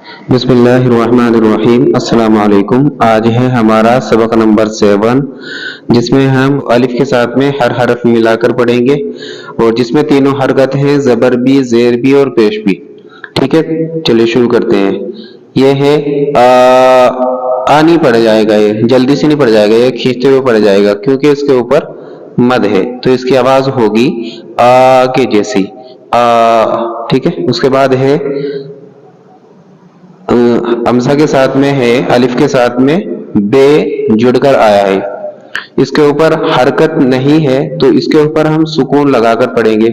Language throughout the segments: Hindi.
बिस्मिल्लाहिर्रहमानिर्रहीम। अस्सलाम वालेकुम। आज है हमारा सबक नंबर 7, जिसमें हम अलिफ के साथ में हर हरफ मिलाकर पढ़ेंगे और जिसमें तीनों हरकत हैं, ज़बर भी, ज़ेर भी और पेश भी। ठीक है, चलिए शुरू करते हैं। ये है आ नहीं पढ़ जाएगा, ये जल्दी से नहीं पढ़ जाएगा, ये खींचते हुए पढ़ जाएगा क्योंकि इसके ऊपर मद है, तो इसकी आवाज होगी आ के जैसी, आ। ठीक है, उसके बाद है हमजा के साथ में है, अलिफ के साथ में बे जुड़कर आया है, इसके ऊपर हरकत नहीं है तो इसके ऊपर हम सुकून लगाकर पढ़ेंगे।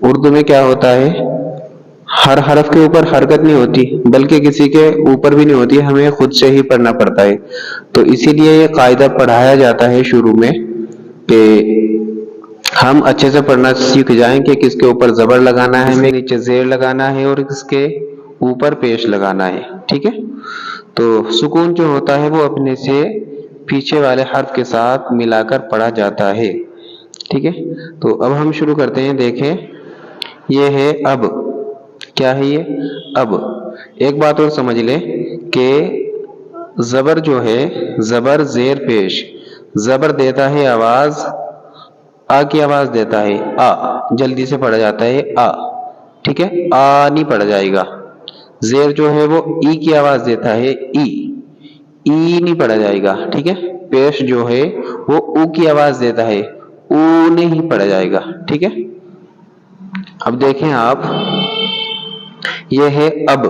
उर्दू में क्या होता है, हर हरफ के ऊपर हरकत नहीं होती, बल्कि किसी के ऊपर भी नहीं होती, हमें खुद से ही पढ़ना पड़ता है। तो इसीलिए ये कायदा पढ़ाया जाता है शुरू में कि हम अच्छे से पढ़ना सीख जाएं कि किसके ऊपर जबर लगाना है, हमें नीचे जेर लगाना है और किसके ऊपर पेश लगाना है। ठीक है, तो सुकून जो होता है वो अपने से पीछे वाले हर्फ के साथ मिलाकर पढ़ा जाता है। ठीक है, तो अब हम शुरू करते हैं। देखें, ये है अब, क्या है ये, अब। एक बात और समझ लें कि जबर जो है, जबर जेर पेश, जबर देता है आवाज, आ की आवाज देता है आ, जल्दी से पढ़ा जाता है आ। ठीक है, आ नहीं पढ़ा जाएगा। जेर जो है वो ई की आवाज देता है ई, ई नहीं पढ़ा जाएगा। ठीक है, पेश जो है वो ऊ की आवाज देता है, ऊ नहीं पढ़ा जाएगा। ठीक है, अब देखें आप, ये है अब,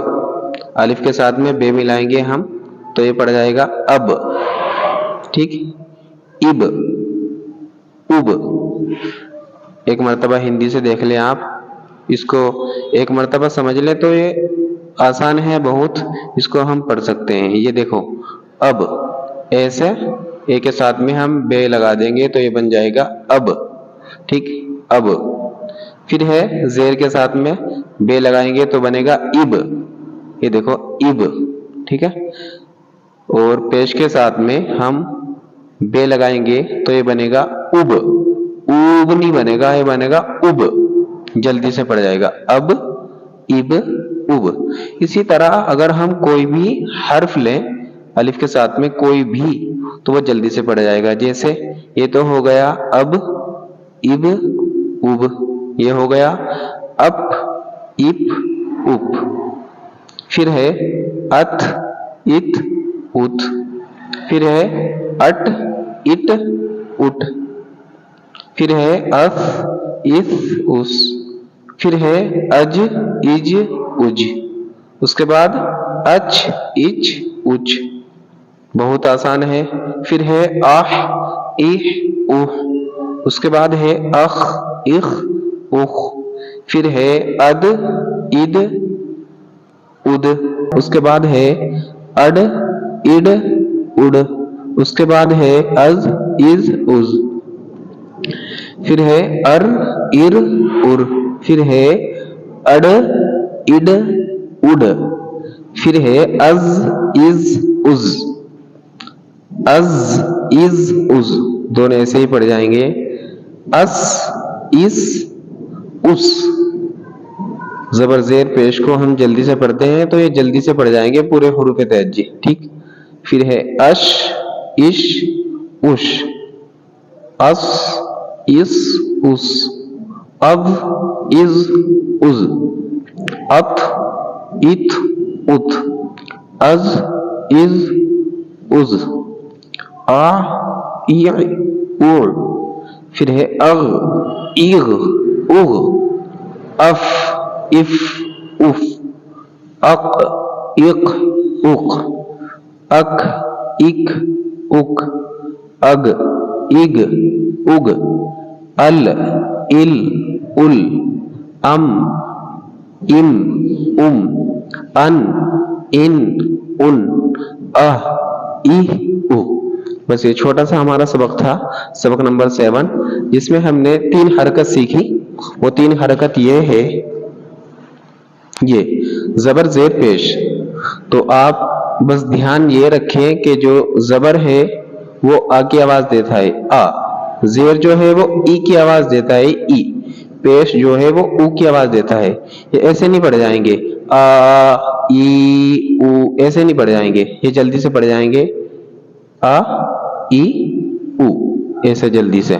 अलिफ के साथ में बे मिलाएंगे हम तो ये पड़ जाएगा अब। ठीक, इब, उब। एक मर्तबा हिंदी से देख लें आप, इसको एक मर्तबा समझ लें तो ये आसान है बहुत, इसको हम पढ़ सकते हैं। ये देखो, अब ऐसे ए के साथ में हम बे लगा देंगे तो ये बन जाएगा अब। ठीक, अब। फिर है जेर के साथ में बे लगाएंगे तो बनेगा इब, ये देखो इब। ठीक है, और पेश के साथ में हम बे लगाएंगे तो ये बनेगा उब, उब नहीं बनेगा, ये बनेगा उब, जल्दी से पड़ जाएगा अब, इब, उब। इसी तरह अगर हम कोई भी हर्फ लें अलिफ के साथ में कोई भी, तो वो जल्दी से पड़ जाएगा। जैसे ये तो हो गया अब, इब, उब, ये हो गया अप, इप, उप। फिर है अत, इत, उत। फिर है अट, इट, उट। फिर है अफ, इफ, उस। फिर है अज, इज, उज। उसके बाद अच, इच, उच, बहुत आसान है। फिर है आह, इह, उह। उसके बाद है अख, इख, उख। फिर है अद, इद, उद। उसके बाद है अड, इड, उड। उसके बाद है अज, इज, उज। फिर है अर, इर, उर। फिर है अड, इड, उड। फिर है अज, इज, उज, अज, इज, उज। दोनों ऐसे ही पढ़ जाएंगे, अस, इस, उस। जबर जेर पेश को हम जल्दी से पढ़ते हैं तो ये जल्दी से पढ़ जाएंगे पूरे हुरूफ तहज्जी। ठीक, फिर है अश, इश, उश, अस, इस, उस, अब, इज, उज, अत, इत, उत, अज, इज, उज, आ, इ, उर। फिर है अग, इग, उग, अफ, इफ, उफ, अक, इक, उक, अक, इक, उक, अग, इग, उग, अल, इल, उल, अम, इम, उम, अन, इन, उन, अह, इह, उ। बस ये छोटा सा हमारा सबक था, सबक नंबर 7, जिसमें हमने 3 हरकत सीखी। वो 3 हरकत ये है, ये जबर जेर पेश। तो आप बस ध्यान ये रखें कि जो जबर है वो आ की आवाज देता है आ, जेर जो है वो ई की आवाज देता है ई, पेश जो है वो ऊ की आवाज देता है। ये ऐसे नहीं पढ़ जाएंगे, आ ई उ ऐसे नहीं पढ़ जाएंगे, ये जल्दी से पढ़ जाएंगे। आ ई उ ऐसे जल्दी से।